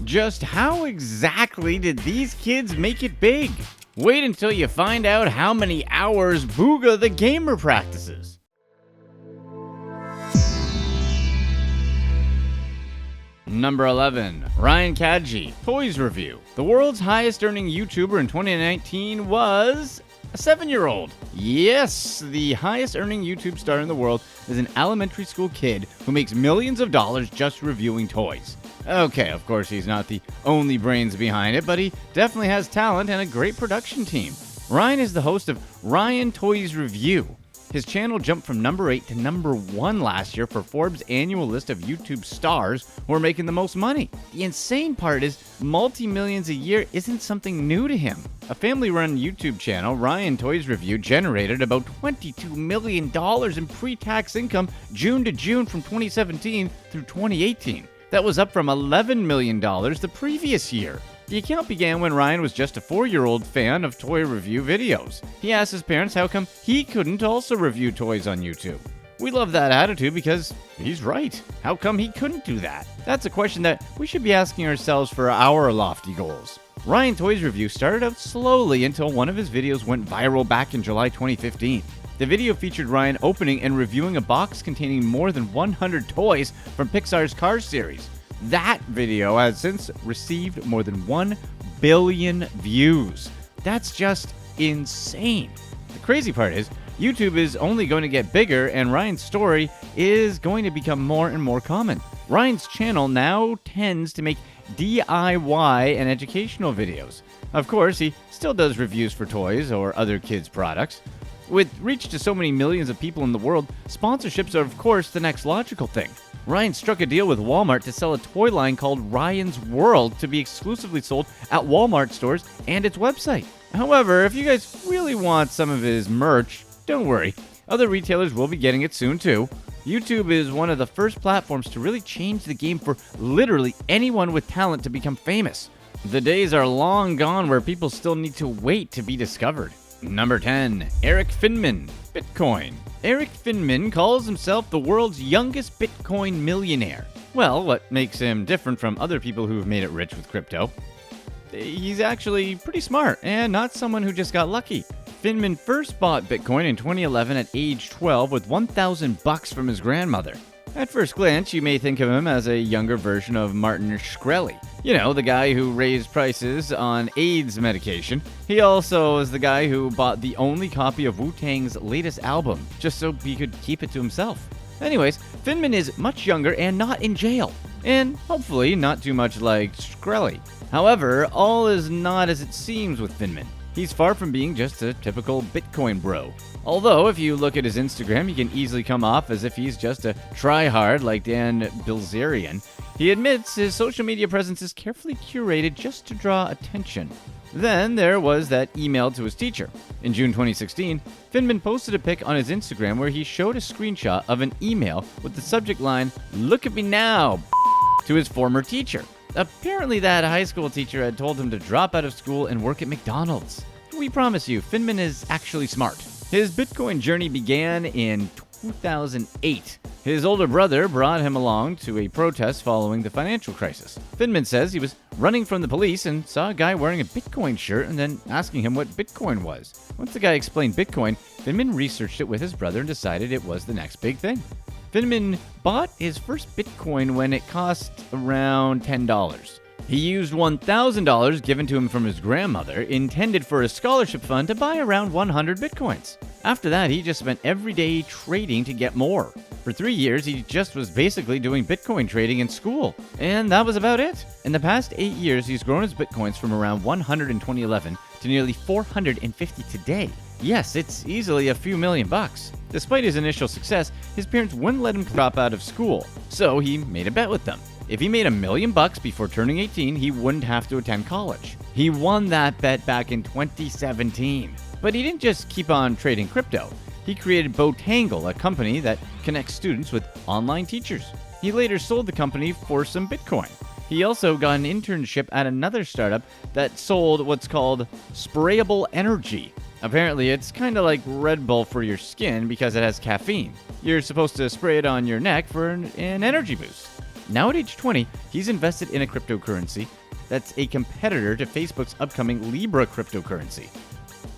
Just how exactly did these kids make it big? Wait until you find out how many hours Bugha the Gamer practices. Number 11. Ryan Kaji, ToysReview. The world's highest earning YouTuber in 2019 was a 7-year-old. Yes, the highest earning YouTube star in the world is an elementary school kid who makes millions of dollars just reviewing toys. Okay, of course he's not the only brains behind it, but he definitely has talent and a great production team. Ryan is the host of Ryan ToysReview. His channel jumped from number 8 to number 1 last year for Forbes' annual list of YouTube stars who are making the most money. The insane part is multi-millions a year isn't something new to him. A family-run YouTube channel, Ryan ToysReview, generated about $22 million in pre-tax income June to June from 2017 through 2018. That was up from $11 million the previous year. The account began when Ryan was just a 4-year-old fan of toy review videos. He asked his parents how come he couldn't also review toys on YouTube. We love that attitude because he's right. How come he couldn't do that? That's a question that we should be asking ourselves for our lofty goals. Ryan ToysReview started out slowly until one of his videos went viral back in July 2015. The video featured Ryan opening and reviewing a box containing more than 100 toys from Pixar's Cars series. That video has since received more than 1 billion views. That's just insane. The crazy part is, YouTube is only going to get bigger and Ryan's story is going to become more and more common. Ryan's channel now tends to make DIY and educational videos. Of course, he still does reviews for toys or other kids' products. With reach to so many millions of people in the world, sponsorships are of course the next logical thing. Ryan struck a deal with Walmart to sell a toy line called Ryan's World to be exclusively sold at Walmart stores and its website. However, if you guys really want some of his merch, don't worry. Other retailers will be getting it soon too. YouTube is one of the first platforms to really change the game for literally anyone with talent to become famous. The days are long gone where people still need to wait to be discovered. Number 10. Erik Finman, Bitcoin. Erik Finman calls himself the world's youngest Bitcoin millionaire. Well, what makes him different from other people who've made it rich with crypto? He's actually pretty smart and not someone who just got lucky. Finman first bought Bitcoin in 2011 at age 12 with $1,000 from his grandmother. At first glance, you may think of him as a younger version of Martin Shkreli. You know, the guy who raised prices on AIDS medication. He also is the guy who bought the only copy of Wu-Tang's latest album, just so he could keep it to himself. Anyways, Finman is much younger and not in jail. And hopefully not too much like Shkreli. However, all is not as it seems with Finman. He's far from being just a typical Bitcoin bro. Although, if you look at his Instagram, he can easily come off as if he's just a tryhard like Dan Bilzerian. He admits his social media presence is carefully curated just to draw attention. Then there was that email to his teacher. In June 2016, Finman posted a pic on his Instagram where he showed a screenshot of an email with the subject line, "Look at me now," to his former teacher. Apparently that high school teacher had told him to drop out of school and work at McDonald's. We promise you, Finman is actually smart. His Bitcoin journey began in 2008. His older brother brought him along to a protest following the financial crisis. Finman says he was running from the police and saw a guy wearing a Bitcoin shirt and then asking him what Bitcoin was. Once the guy explained Bitcoin, Finman researched it with his brother and decided it was the next big thing. Finman bought his first Bitcoin when it cost around $10. He used $1,000 given to him from his grandmother, intended for a scholarship fund, to buy around 100 Bitcoins. After that, he just spent every day trading to get more. For 3 years, he just was basically doing Bitcoin trading in school. And that was about it. In the past 8 years, he's grown his Bitcoins from around 100 in 2011 to nearly 450 today. Yes, it's easily a few $1,000,000. Despite his initial success, his parents wouldn't let him drop out of school, so he made a bet with them. If he made $1,000,000 before turning 18, he wouldn't have to attend college. He won that bet back in 2017. But he didn't just keep on trading crypto. He created Botangle, a company that connects students with online teachers. He later sold the company for some Bitcoin. He also got an internship at another startup that sold what's called sprayable energy. Apparently, it's kind of like Red Bull for your skin because it has caffeine. You're supposed to spray it on your neck for an energy boost. Now at age 20, he's invested in a cryptocurrency that's a competitor to Facebook's upcoming Libra cryptocurrency.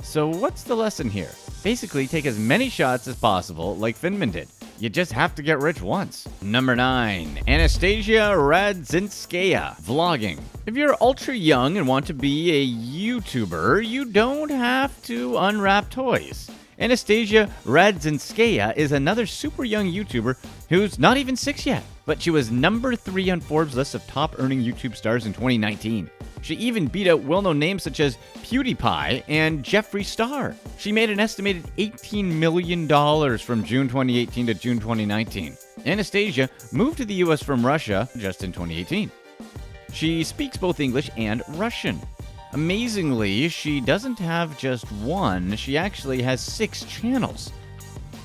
So what's the lesson here? Basically, take as many shots as possible like Finman did. You just have to get rich once. Number 9. Anastasia Radzinskaya, vlogging. If you're ultra young and want to be a YouTuber, you don't have to unwrap toys. Anastasia Radzinskaya is another super young YouTuber who's not even 6 yet, but she was number 3 on Forbes' list of top earning YouTube stars in 2019. She even beat out well-known names such as PewDiePie and Jeffree Star. She made an estimated $18 million from June 2018 to June 2019. Anastasia moved to the US from Russia just in 2018. She speaks both English and Russian. Amazingly, she doesn't have just one, she actually has 6 channels.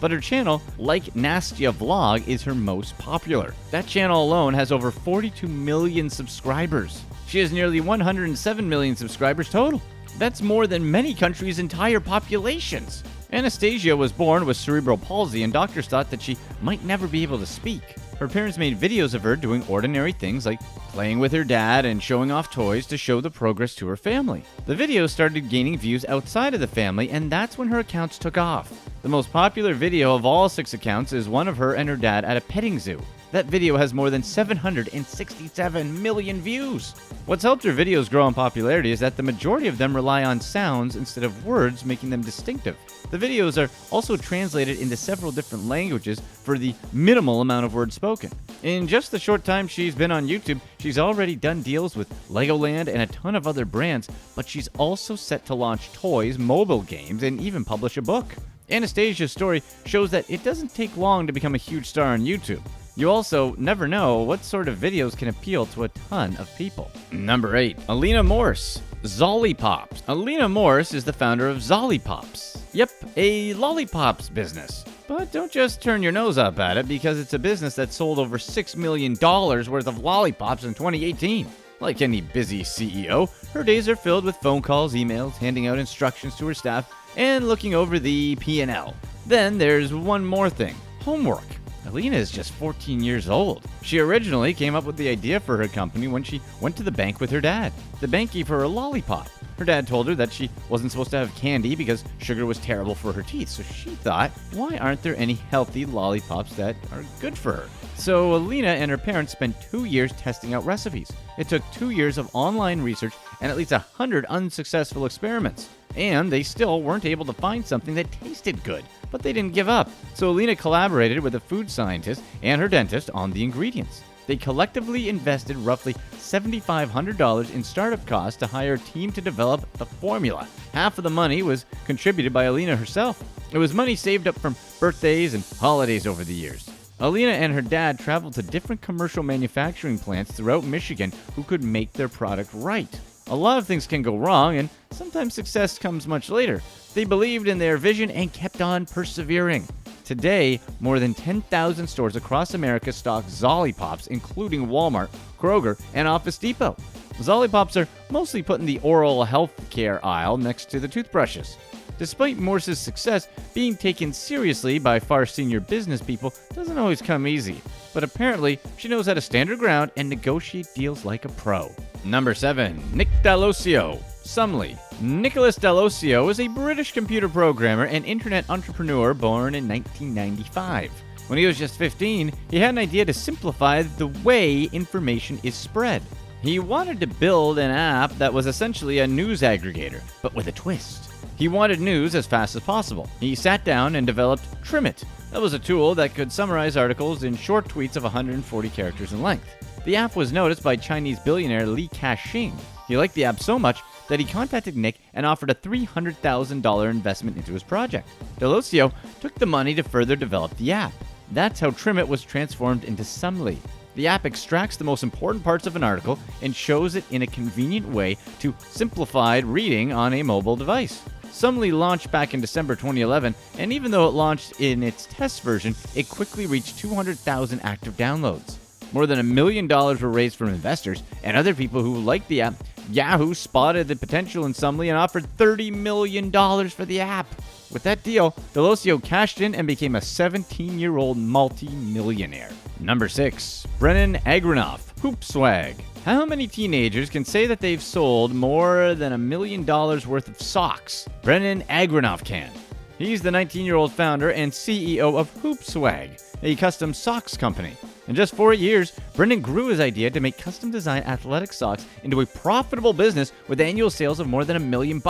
But her channel, like Nastya Vlog, is her most popular. That channel alone has over 42 million subscribers. She has nearly 107 million subscribers total. That's more than many countries' entire populations. Anastasia was born with cerebral palsy, and doctors thought that she might never be able to speak. Her parents made videos of her doing ordinary things like playing with her dad and showing off toys to show the progress to her family. The videos started gaining views outside of the family, and that's when her accounts took off. The most popular video of all 6 accounts is one of her and her dad at a petting zoo. That video has more than 767 million views. What's helped her videos grow in popularity is that the majority of them rely on sounds instead of words, making them distinctive. The videos are also translated into several different languages for the minimal amount of words spoken. In just the short time she's been on YouTube, she's already done deals with Legoland and a ton of other brands, but she's also set to launch toys, mobile games, and even publish a book. Anastasia's story shows that it doesn't take long to become a huge star on YouTube. You also never know what sort of videos can appeal to a ton of people. Number 8. Alina Morse, Zollipops. Alina Morse is the founder of Zollipops. Yep, a lollipops business. But don't just turn your nose up at it, because it's a business that sold over $6 million worth of lollipops in 2018. Like any busy CEO, her days are filled with phone calls, emails, handing out instructions to her staff, and looking over the P&L. Then there's one more thing: homework. Alina is just 14 years old. She originally came up with the idea for her company when she went to the bank with her dad. The bank gave her a lollipop. Her dad told her that she wasn't supposed to have candy because sugar was terrible for her teeth, so she thought, why aren't there any healthy lollipops that are good for her? So Alina and her parents spent 2 years testing out recipes. It took 2 years of online research and at least 100 unsuccessful experiments. And they still weren't able to find something that tasted good. But they didn't give up. So Alina collaborated with a food scientist and her dentist on the ingredients. They collectively invested roughly $7,500 in startup costs to hire a team to develop the formula. Half of the money was contributed by Alina herself. It was money saved up from birthdays and holidays over the years. Alina and her dad traveled to different commercial manufacturing plants throughout Michigan who could make their product right. A lot of things can go wrong, and sometimes success comes much later. They believed in their vision and kept on persevering. Today, more than 10,000 stores across America stock Zollipops, including Walmart, Kroger, and Office Depot. Zollipops are mostly put in the oral health care aisle next to the toothbrushes. Despite Morse's success, being taken seriously by far senior business people doesn't always come easy. But apparently, she knows how to stand her ground and negotiate deals like a pro. Number 7. Nick D'Alosio, Sumly. Nicholas D'Alosio is a British computer programmer and internet entrepreneur born in 1995. When he was just 15, he had an idea to simplify the way information is spread. He wanted to build an app that was essentially a news aggregator, but with a twist. He wanted news as fast as possible. He sat down and developed Trimit. That was a tool that could summarize articles in short tweets of 140 characters in length. The app was noticed by Chinese billionaire Li Ka-shing. He liked the app so much that he contacted Nick and offered a $300,000 investment into his project. D'Alosio took the money to further develop the app. That's how Trimit was transformed into Sumly. The app extracts the most important parts of an article and shows it in a convenient way to simplified reading on a mobile device. Sumly launched back in December 2011, and even though it launched in its test version, it quickly reached 200,000 active downloads. More than $1 million were raised from investors and other people who liked the app Yahoo spotted the potential in Sumley and offered $30 million for the app. With that deal, Delosio cashed in and became a 17-year-old multi-millionaire. Number 6. Brennan Agranoff, Hoop Swag. How many teenagers can say that they've sold more than $1 million worth of socks? Brennan Agranoff can. He's the 19-year-old founder and CEO of Hoop Swag, a custom socks company. In just 4 years, Brennan grew his idea to make custom-designed athletic socks into a profitable business with annual sales of more than $1 million.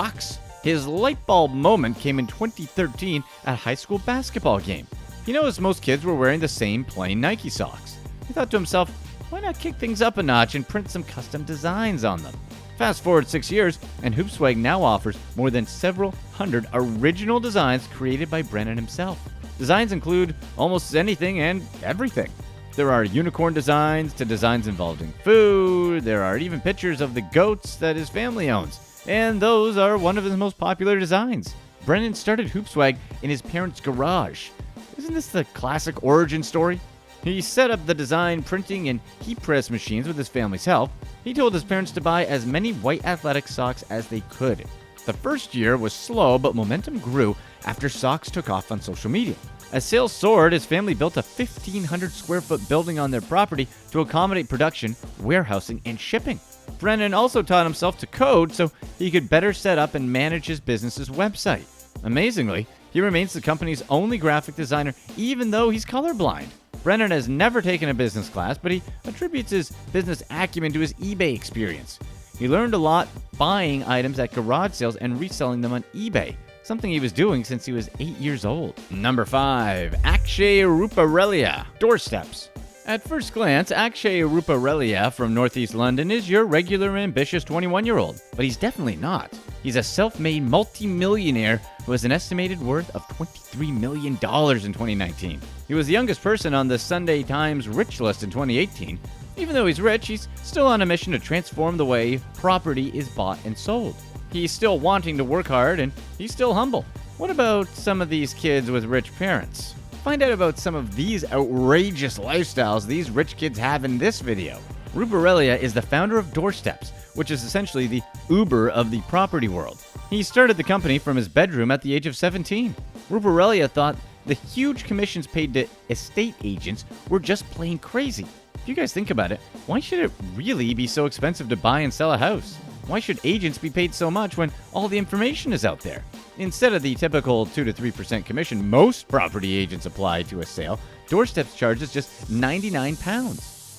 His light bulb moment came in 2013 at a high school basketball game. He noticed most kids were wearing the same plain Nike socks. He thought to himself, why not kick things up a notch and print some custom designs on them? Fast forward 6 years, and Hoopswag now offers more than several hundred original designs created by Brennan himself. Designs include almost anything and everything. There are unicorn designs to designs involving food. There are even pictures of the goats that his family owns. And those are one of his most popular designs. Brennan started Hoopswag in his parents' garage. Isn't this the classic origin story? He set up the design, printing, and heat press machines with his family's help. He told his parents to buy as many white athletic socks as they could. The first year was slow, but momentum grew after socks took off on social media. As sales soared, his family built a 1,500 square foot building on their property to accommodate production, warehousing, and shipping. Brennan also taught himself to code so he could better set up and manage his business's website. Amazingly, he remains the company's only graphic designer, even though he's colorblind. Brennan has never taken a business class, but he attributes his business acumen to his eBay experience. He learned a lot buying items at garage sales and reselling them on eBay, something he was doing since he was 8 years old. Number 5. Akshay Ruparelia, Doorsteps. At first glance, Akshay Ruparelia from Northeast London is your regular ambitious 21-year-old, but he's definitely not. He's a self-made multi-millionaire who has an estimated worth of $23 million in 2019. He was the youngest person on the Sunday Times Rich List in 2018. Even though he's rich, he's still on a mission to transform the way property is bought and sold. He's still wanting to work hard, and he's still humble. What about some of these kids with rich parents? Find out about some of these outrageous lifestyles these rich kids have in this video. Ruparelia is the founder of Doorsteps, which is essentially the Uber of the property world. He started the company from his bedroom at the age of 17. Ruparelia thought the huge commissions paid to estate agents were just plain crazy. If you guys think about it, why should it really be so expensive to buy and sell a house? Why should agents be paid so much when all the information is out there? Instead of the typical 2 to 3% commission most property agents apply to a sale, Doorsteps charges just £99.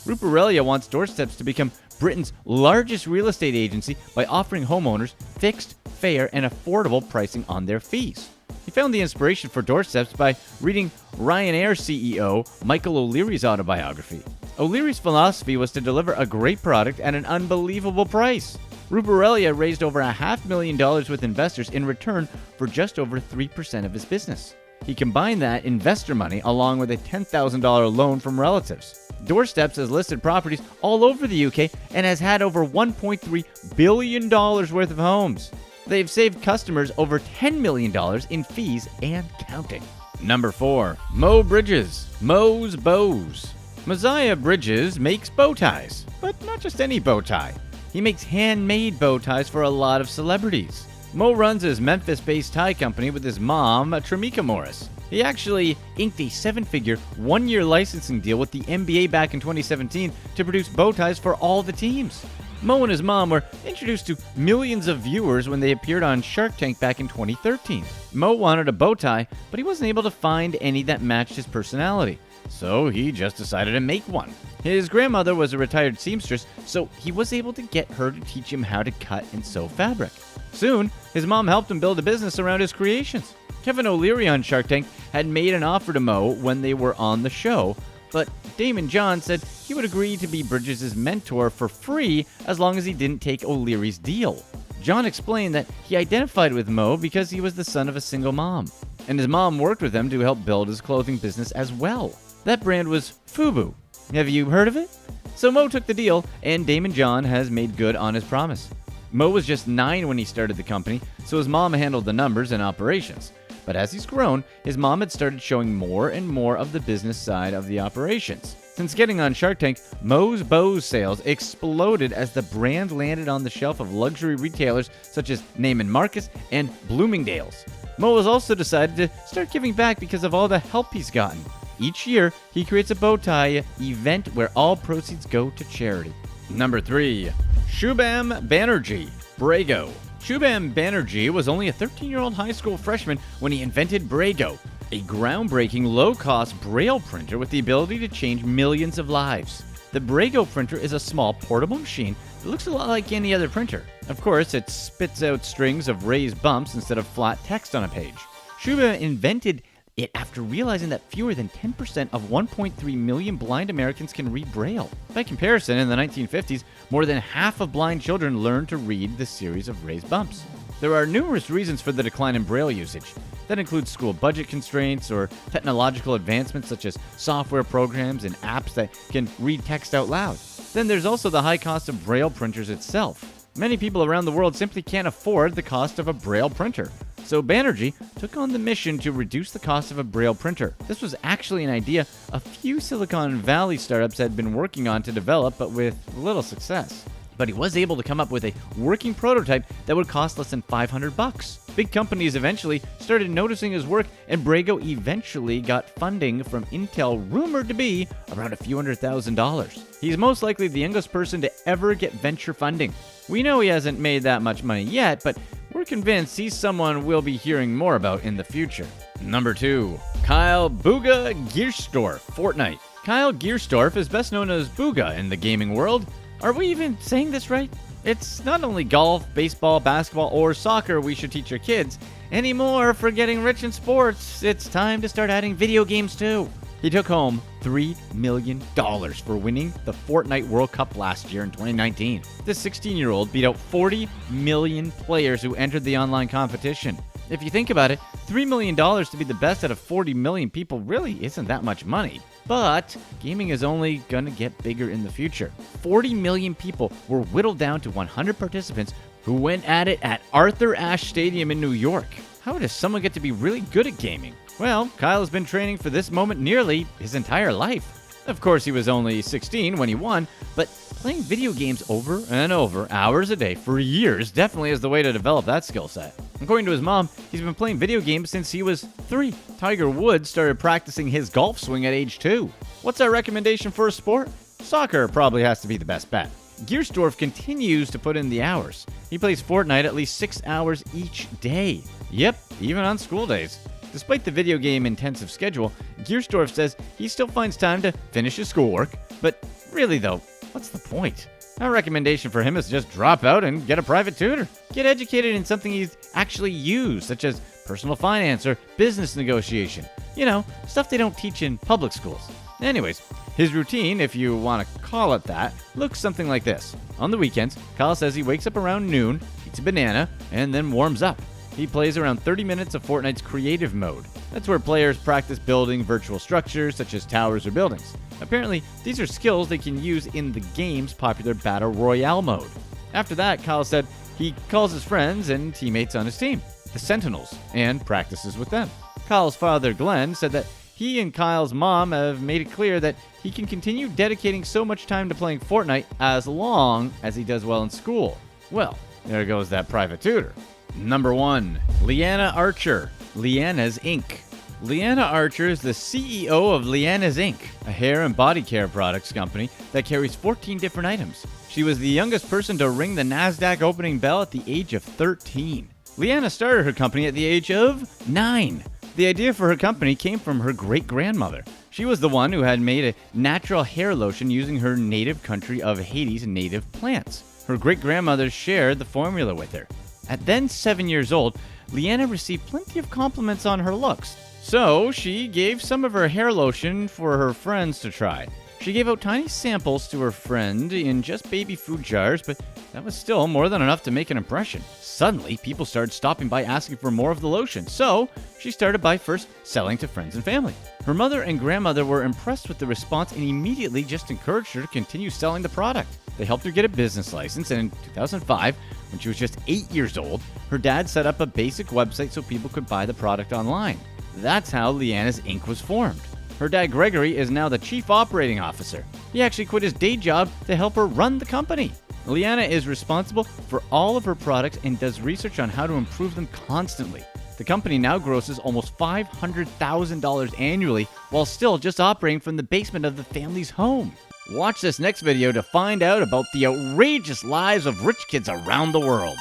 Ruparelia wants Doorsteps to become Britain's largest real estate agency by offering homeowners fixed, fair, and affordable pricing on their fees. He found the inspiration for Doorsteps by reading Ryanair CEO Michael O'Leary's autobiography. O'Leary's philosophy was to deliver a great product at an unbelievable price. Ruparelia raised over $500,000 with investors in return for just over 3% of his business. He combined that investor money along with a $10,000 loan from relatives. Doorsteps has listed properties all over the UK and has had over $1.3 billion worth of homes. They've saved customers over $10 million in fees and counting. Number 4. Mo Bridges, Mo's Bows. Mosiah Bridges makes bow ties, but not just any bow tie. He makes handmade bow ties for a lot of celebrities. Mo runs his Memphis-based tie company with his mom, Tramika Morris. He actually inked a 7-figure, 1-year licensing deal with the NBA back in 2017 to produce bow ties for all the teams. Mo and his mom were introduced to millions of viewers when they appeared on Shark Tank back in 2013. Mo wanted a bow tie, but he wasn't able to find any that matched his personality. So he just decided to make one. His grandmother was a retired seamstress, so he was able to get her to teach him how to cut and sew fabric. Soon, his mom helped him build a business around his creations. Kevin O'Leary on Shark Tank had made an offer to Mo when they were on the show, but Damon John said he would agree to be Bridges' mentor for free as long as he didn't take O'Leary's deal. John explained that he identified with Mo because he was the son of a single mom, and his mom worked with him to help build his clothing business as well. That brand was FUBU. Have you heard of it? So Mo took the deal, and Damon John has made good on his promise. Mo was just 9 when he started the company, so his mom handled the numbers and operations. But as he's grown, his mom had started showing more and more of the business side of the operations. Since getting on Shark Tank, Moe's Bose sales exploded as the brand landed on the shelf of luxury retailers such as Neiman Marcus and Bloomingdale's. Moe has also decided to start giving back because of all the help he's gotten. Each year, he creates a bow tie event where all proceeds go to charity. Number 3. Shubham Banerjee, Braille. Shubham Banerjee was only a 13-year-old high school freshman when he invented Braille, a groundbreaking low-cost Braille printer with the ability to change millions of lives. The Braille printer is a small, portable machine that looks a lot like any other printer. Of course, it spits out strings of raised bumps instead of flat text on a page. Shubham invented it after realizing that fewer than 10% of 1.3 million blind Americans can read Braille. By comparison, in the 1950s, more than half of blind children learned to read the series of raised bumps. There are numerous reasons for the decline in Braille usage. That includes school budget constraints or technological advancements such as software programs and apps that can read text out loud. Then there's also the high cost of Braille printers itself. Many people around the world simply can't afford the cost of a Braille printer. So Banerjee took on the mission to reduce the cost of a Braille printer. This was actually an idea a few Silicon Valley startups had been working on to develop, but with little success. But he was able to come up with a working prototype that would cost less than $500. Big companies eventually started noticing his work, and Braille eventually got funding from Intel rumored to be around a few $100,000. He's most likely the youngest person to ever get venture funding. We know he hasn't made that much money yet, but we're convinced he's someone we'll be hearing more about in the future. Number 2. Kyle Bugha Giersdorf, Fortnight. Kyle Giersdorf is best known as Bugha in the gaming world. Are we even saying this right? It's not only golf, baseball, basketball, or soccer we should teach our kids. Anymore, for getting rich in sports, it's time to start adding video games too. He took home $3 million for winning the Fortnite World Cup last year in 2019. This 16-year-old beat out 40 million players who entered the online competition. If you think about it, $3 million to be the best out of 40 million people really isn't that much money. But gaming is only going to get bigger in the future. 40 million people were whittled down to 100 participants who went at it at Arthur Ashe Stadium in New York. How does someone get to be really good at gaming? Well, Kyle has been training for this moment nearly his entire life. Of course, he was only 16 when he won, but playing video games over and over, hours a day, for years definitely is the way to develop that skill set. According to his mom, he's been playing video games since he was 3. Tiger Woods started practicing his golf swing at age 2. What's our recommendation for a sport? Soccer probably has to be the best bet. Giersdorf continues to put in the hours. He plays Fortnite at least 6 hours each day. Yep, even on school days. Despite the video game intensive schedule, Giersdorf says he still finds time to finish his schoolwork. But really though, what's the point? Our recommendation for him is just drop out and get a private tutor. Get educated in something he's actually used, such as personal finance or business negotiation. You know, stuff they don't teach in public schools. Anyways, his routine, if you want to call it that, looks something like this. On the weekends, Kyle says he wakes up around noon, eats a banana, and then warms up. He plays around 30 minutes of Fortnite's creative mode. That's where players practice building virtual structures such as towers or buildings. Apparently, these are skills they can use in the game's popular Battle Royale mode. After that, Kyle said he calls his friends and teammates on his team, the Sentinels, and practices with them. Kyle's father, Glenn, said that he and Kyle's mom have made it clear that he can continue dedicating so much time to playing Fortnite as long as he does well in school. Well, there goes that private tutor. Number 1. Leanna Archer, Leanna's Inc. Leanna Archer is the CEO of Leanna's Inc., a hair and body care products company that carries 14 different items. She was the youngest person to ring the NASDAQ opening bell at the age of 13. Leanna started her company at the age of 9. The idea for her company came from her great-grandmother. She was the one who had made a natural hair lotion using her native country of Haiti's native plants. Her great-grandmother shared the formula with her. At then 7 years old, Leanna received plenty of compliments on her looks. So she gave some of her hair lotion for her friends to try. She gave out tiny samples to her friend in just baby food jars, but that was still more than enough to make an impression. Suddenly, people started stopping by asking for more of the lotion, so she started by first selling to friends and family. Her mother and grandmother were impressed with the response and immediately just encouraged her to continue selling the product. They helped her get a business license, and in 2005, when she was just 8 years old, her dad set up a basic website so people could buy the product online. That's how Leanna's Inc. was formed. Her dad, Gregory, is now the chief operating officer. He actually quit his day job to help her run the company. Leanna is responsible for all of her products and does research on how to improve them constantly. The company now grosses almost $500,000 annually while still just operating from the basement of the family's home. Watch this next video to find out about the outrageous lives of rich kids around the world.